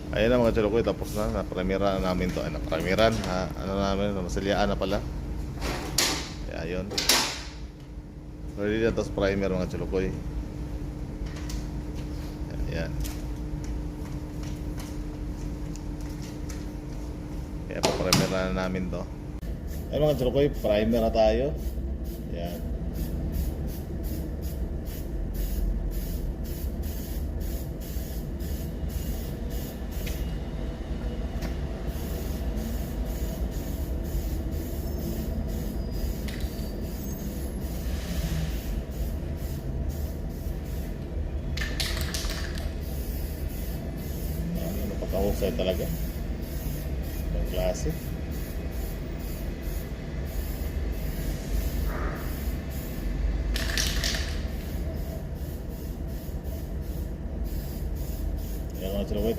Ayun na mga chalokoy, tapos na. Napremira na namin to. Ay, napremiran. Ano namin, nasilyaan na pala. Kaya yun. Ready na tapos primer mga chalokoy. Ayan. Kaya pa-primer na namin to. Ayun mga chalokoy, primer na tayo. Ayan. Napakahusay talaga. Ang klase. Ayan mga chalokoy,